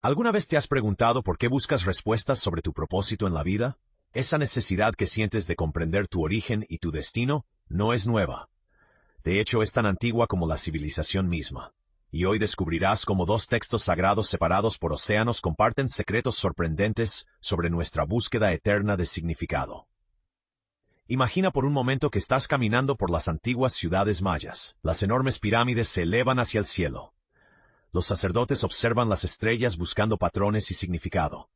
¿Alguna vez te has preguntado por qué buscas respuestas sobre tu propósito en la vida? Esa necesidad que sientes de comprender tu origen y tu destino no es nueva. De hecho, es tan antigua como la civilización misma. Y hoy descubrirás cómo dos textos sagrados separados por océanos comparten secretos sorprendentes sobre nuestra búsqueda eterna de significado. Imagina por un momento que estás caminando por las antiguas ciudades mayas. Las enormes pirámides se elevan hacia el cielo. Los sacerdotes observan las estrellas buscando patrones y significado.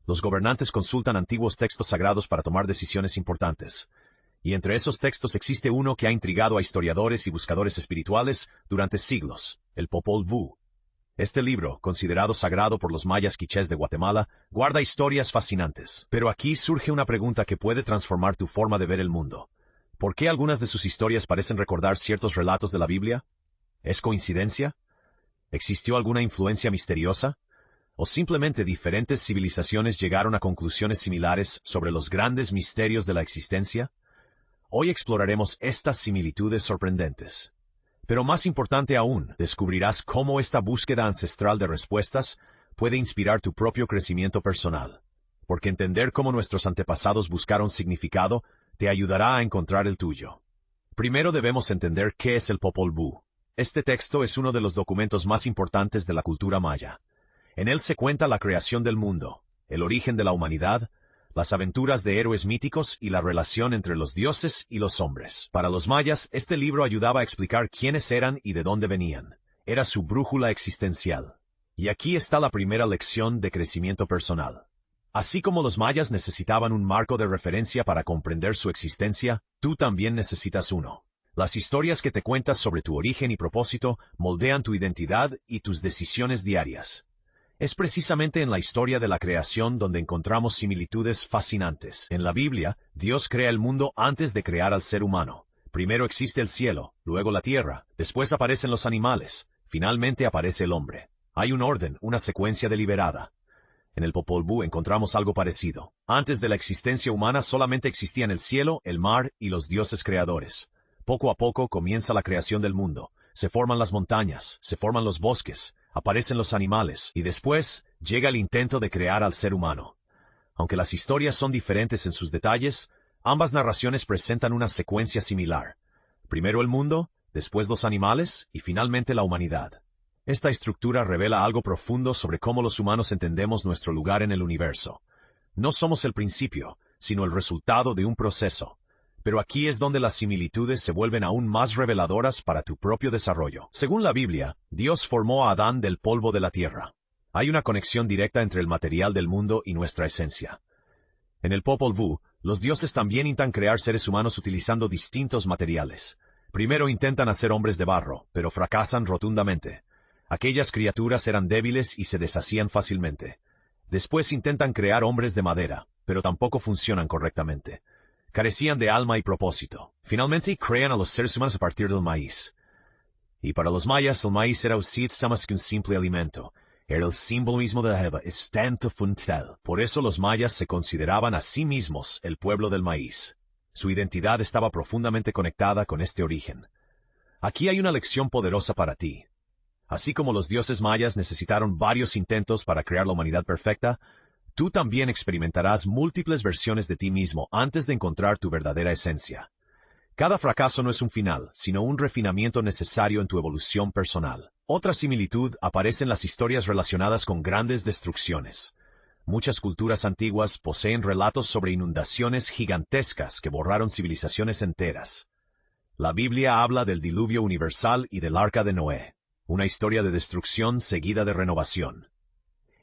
Los gobernantes consultan antiguos textos sagrados para tomar decisiones importantes. Y entre esos textos existe uno que ha intrigado a historiadores y buscadores espirituales durante siglos, el Popol Vuh. Este libro, considerado sagrado por los mayas quichés de Guatemala, guarda historias fascinantes. Pero aquí surge una pregunta que puede transformar tu forma de ver el mundo. ¿Por qué algunas de sus historias parecen recordar ciertos relatos de la Biblia? ¿Es coincidencia? ¿Existió alguna influencia misteriosa? ¿O simplemente diferentes civilizaciones llegaron a conclusiones similares sobre los grandes misterios de la existencia? Hoy exploraremos estas similitudes sorprendentes. Pero más importante aún, descubrirás cómo esta búsqueda ancestral de respuestas puede inspirar tu propio crecimiento personal. Porque entender cómo nuestros antepasados buscaron significado te ayudará a encontrar el tuyo. Primero debemos entender qué es el Popol Vuh. Este texto es uno de los documentos más importantes de la cultura maya. En él se cuenta la creación del mundo, el origen de la humanidad, las aventuras de héroes míticos y la relación entre los dioses y los hombres. Para los mayas, este libro ayudaba a explicar quiénes eran y de dónde venían. Era su brújula existencial. Y aquí está la primera lección de crecimiento personal. Así como los mayas necesitaban un marco de referencia para comprender su existencia, tú también necesitas uno. Las historias que te cuentas sobre tu origen y propósito moldean tu identidad y tus decisiones diarias. Es precisamente en la historia de la creación donde encontramos similitudes fascinantes. En la Biblia, Dios crea el mundo antes de crear al ser humano. Primero existe el cielo, luego la tierra, después aparecen los animales, finalmente aparece el hombre. Hay un orden, una secuencia deliberada. En el Popol Vuh encontramos algo parecido. Antes de la existencia humana solamente existían el cielo, el mar y los dioses creadores. Poco a poco comienza la creación del mundo. Se forman las montañas, se forman los bosques, aparecen los animales, y después llega el intento de crear al ser humano. Aunque las historias son diferentes en sus detalles, ambas narraciones presentan una secuencia similar. Primero el mundo, después los animales, y finalmente la humanidad. Esta estructura revela algo profundo sobre cómo los humanos entendemos nuestro lugar en el universo. No somos el principio, sino el resultado de un proceso. Pero aquí es donde las similitudes se vuelven aún más reveladoras para tu propio desarrollo. Según la Biblia, Dios formó a Adán del polvo de la tierra. Hay una conexión directa entre el material del mundo y nuestra esencia. En el Popol Vuh, los dioses también intentan crear seres humanos utilizando distintos materiales. Primero intentan hacer hombres de barro, pero fracasan rotundamente. Aquellas criaturas eran débiles y se deshacían fácilmente. Después intentan crear hombres de madera, pero tampoco funcionan correctamente. Carecían de alma y propósito. Finalmente crean a los seres humanos a partir del maíz. Y para los mayas el maíz era más que un simple alimento. Era el símbolo mismo de la vida, estento fundamental. Por eso los mayas se consideraban a sí mismos el pueblo del maíz. Su identidad estaba profundamente conectada con este origen. Aquí hay una lección poderosa para ti. Así como los dioses mayas necesitaron varios intentos para crear la humanidad perfecta, tú también experimentarás múltiples versiones de ti mismo antes de encontrar tu verdadera esencia. Cada fracaso no es un final, sino un refinamiento necesario en tu evolución personal. Otra similitud aparece en las historias relacionadas con grandes destrucciones. Muchas culturas antiguas poseen relatos sobre inundaciones gigantescas que borraron civilizaciones enteras. La Biblia habla del diluvio universal y del arca de Noé, una historia de destrucción seguida de renovación.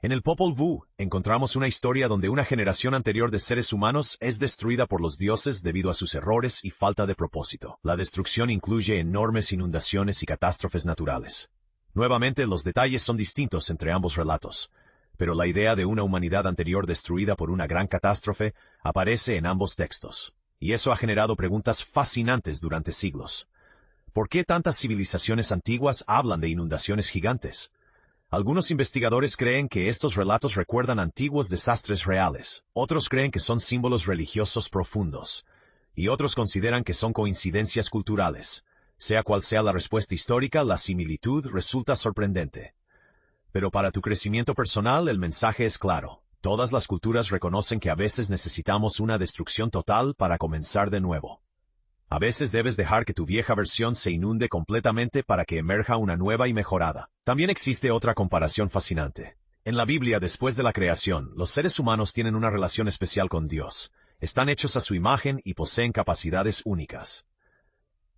En el Popol Vuh encontramos una historia donde una generación anterior de seres humanos es destruida por los dioses debido a sus errores y falta de propósito. La destrucción incluye enormes inundaciones y catástrofes naturales. Nuevamente, los detalles son distintos entre ambos relatos, pero la idea de una humanidad anterior destruida por una gran catástrofe aparece en ambos textos. Y eso ha generado preguntas fascinantes durante siglos. ¿Por qué tantas civilizaciones antiguas hablan de inundaciones gigantes? Algunos investigadores creen que estos relatos recuerdan antiguos desastres reales, otros creen que son símbolos religiosos profundos, y otros consideran que son coincidencias culturales. Sea cual sea la respuesta histórica, la similitud resulta sorprendente. Pero para tu crecimiento personal el mensaje es claro. Todas las culturas reconocen que a veces necesitamos una destrucción total para comenzar de nuevo. A veces debes dejar que tu vieja versión se inunde completamente para que emerja una nueva y mejorada. También existe otra comparación fascinante. En la Biblia, después de la creación, los seres humanos tienen una relación especial con Dios. Están hechos a su imagen y poseen capacidades únicas.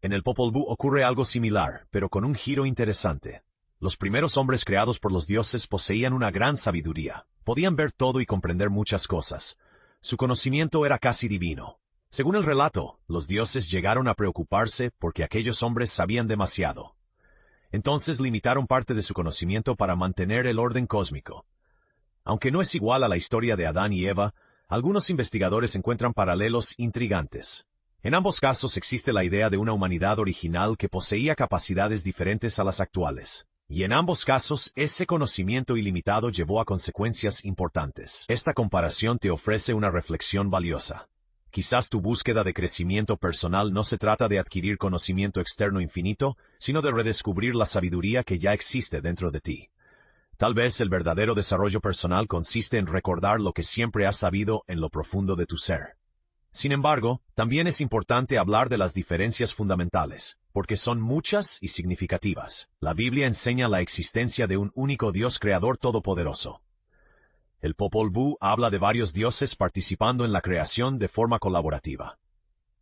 En el Popol Vuh ocurre algo similar, pero con un giro interesante. Los primeros hombres creados por los dioses poseían una gran sabiduría. Podían ver todo y comprender muchas cosas. Su conocimiento era casi divino. Según el relato, los dioses llegaron a preocuparse porque aquellos hombres sabían demasiado. Entonces limitaron parte de su conocimiento para mantener el orden cósmico. Aunque no es igual a la historia de Adán y Eva, algunos investigadores encuentran paralelos intrigantes. En ambos casos existe la idea de una humanidad original que poseía capacidades diferentes a las actuales. Y en ambos casos, ese conocimiento ilimitado llevó a consecuencias importantes. Esta comparación te ofrece una reflexión valiosa. Quizás tu búsqueda de crecimiento personal no se trata de adquirir conocimiento externo infinito, sino de redescubrir la sabiduría que ya existe dentro de ti. Tal vez el verdadero desarrollo personal consiste en recordar lo que siempre has sabido en lo profundo de tu ser. Sin embargo, también es importante hablar de las diferencias fundamentales, porque son muchas y significativas. La Biblia enseña la existencia de un único Dios creador todopoderoso. El Popol Vuh habla de varios dioses participando en la creación de forma colaborativa.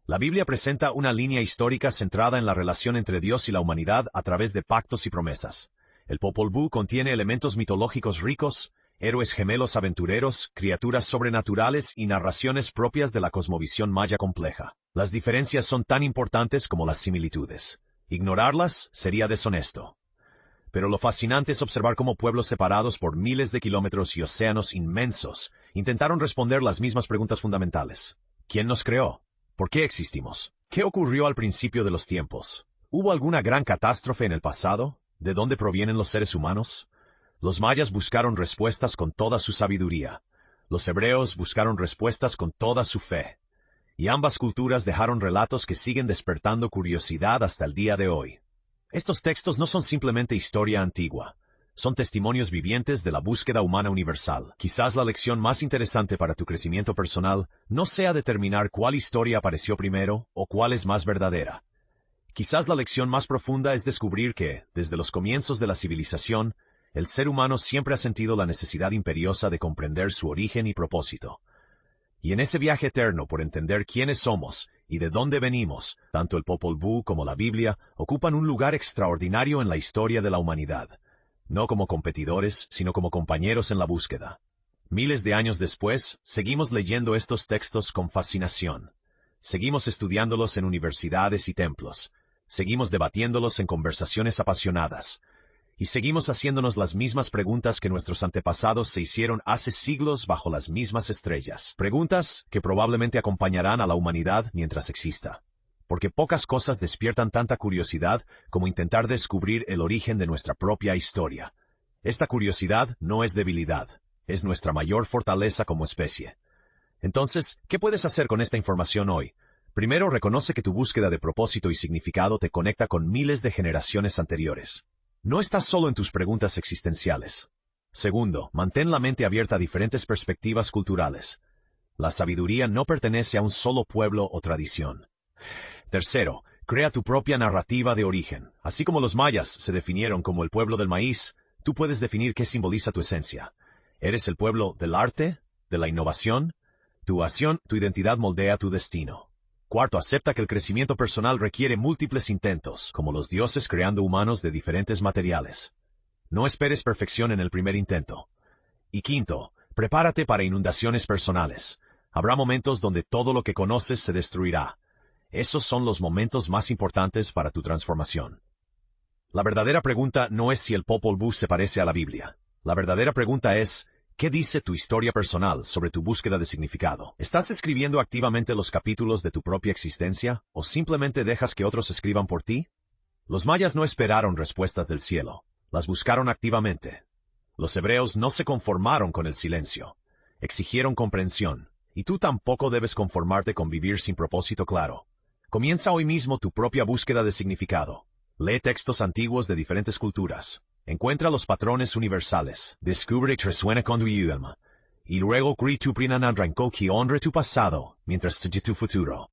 La Biblia presenta una línea histórica centrada en la relación entre Dios y la humanidad a través de pactos y promesas. El Popol Vuh contiene elementos mitológicos ricos, héroes gemelos aventureros, criaturas sobrenaturales y narraciones propias de la cosmovisión maya compleja. Las diferencias son tan importantes como las similitudes. Ignorarlas sería deshonesto. Pero lo fascinante es observar cómo pueblos separados por miles de kilómetros y océanos inmensos intentaron responder las mismas preguntas fundamentales. ¿Quién nos creó? ¿Por qué existimos? ¿Qué ocurrió al principio de los tiempos? ¿Hubo alguna gran catástrofe en el pasado? ¿De dónde provienen los seres humanos? Los mayas buscaron respuestas con toda su sabiduría. Los hebreos buscaron respuestas con toda su fe. Y ambas culturas dejaron relatos que siguen despertando curiosidad hasta el día de hoy. Estos textos no son simplemente historia antigua, son testimonios vivientes de la búsqueda humana universal. Quizás la lección más interesante para tu crecimiento personal no sea determinar cuál historia apareció primero o cuál es más verdadera. Quizás la lección más profunda es descubrir que, desde los comienzos de la civilización, el ser humano siempre ha sentido la necesidad imperiosa de comprender su origen y propósito. Y en ese viaje eterno por entender quiénes somos y de dónde venimos, tanto el Popol Vuh como la Biblia ocupan un lugar extraordinario en la historia de la humanidad, no como competidores, sino como compañeros en la búsqueda. Miles de años después, seguimos leyendo estos textos con fascinación. Seguimos estudiándolos en universidades y templos. Seguimos debatiéndolos en conversaciones apasionadas. Y seguimos haciéndonos las mismas preguntas que nuestros antepasados se hicieron hace siglos bajo las mismas estrellas. Preguntas que probablemente acompañarán a la humanidad mientras exista. Porque pocas cosas despiertan tanta curiosidad como intentar descubrir el origen de nuestra propia historia. Esta curiosidad no es debilidad, es nuestra mayor fortaleza como especie. Entonces, ¿qué puedes hacer con esta información hoy? Primero, reconoce que tu búsqueda de propósito y significado te conecta con miles de generaciones anteriores. No estás solo en tus preguntas existenciales. Segundo, mantén la mente abierta a diferentes perspectivas culturales. La sabiduría no pertenece a un solo pueblo o tradición. Tercero, crea tu propia narrativa de origen. Así como los mayas se definieron como el pueblo del maíz, tú puedes definir qué simboliza tu esencia. ¿Eres el pueblo del arte? ¿De la innovación? Tu acción, tu identidad moldea tu destino. Cuarto, acepta que el crecimiento personal requiere múltiples intentos, como los dioses creando humanos de diferentes materiales. No esperes perfección en el primer intento. Y quinto, prepárate para inundaciones personales. Habrá momentos donde todo lo que conoces se destruirá. Esos son los momentos más importantes para tu transformación. La verdadera pregunta no es si el Popol Vuh se parece a la Biblia. La verdadera pregunta es, ¿qué dice tu historia personal sobre tu búsqueda de significado? ¿Estás escribiendo activamente los capítulos de tu propia existencia, o simplemente dejas que otros escriban por ti? Los mayas no esperaron respuestas del cielo, las buscaron activamente. Los hebreos no se conformaron con el silencio, exigieron comprensión, y tú tampoco debes conformarte con vivir sin propósito claro. Comienza hoy mismo tu propia búsqueda de significado. Lee textos antiguos de diferentes culturas. Encuentra los patrones universales, descubre que resuena con tu alma, y luego crea tu plena narranco que honre tu pasado, mientras sigue tu futuro.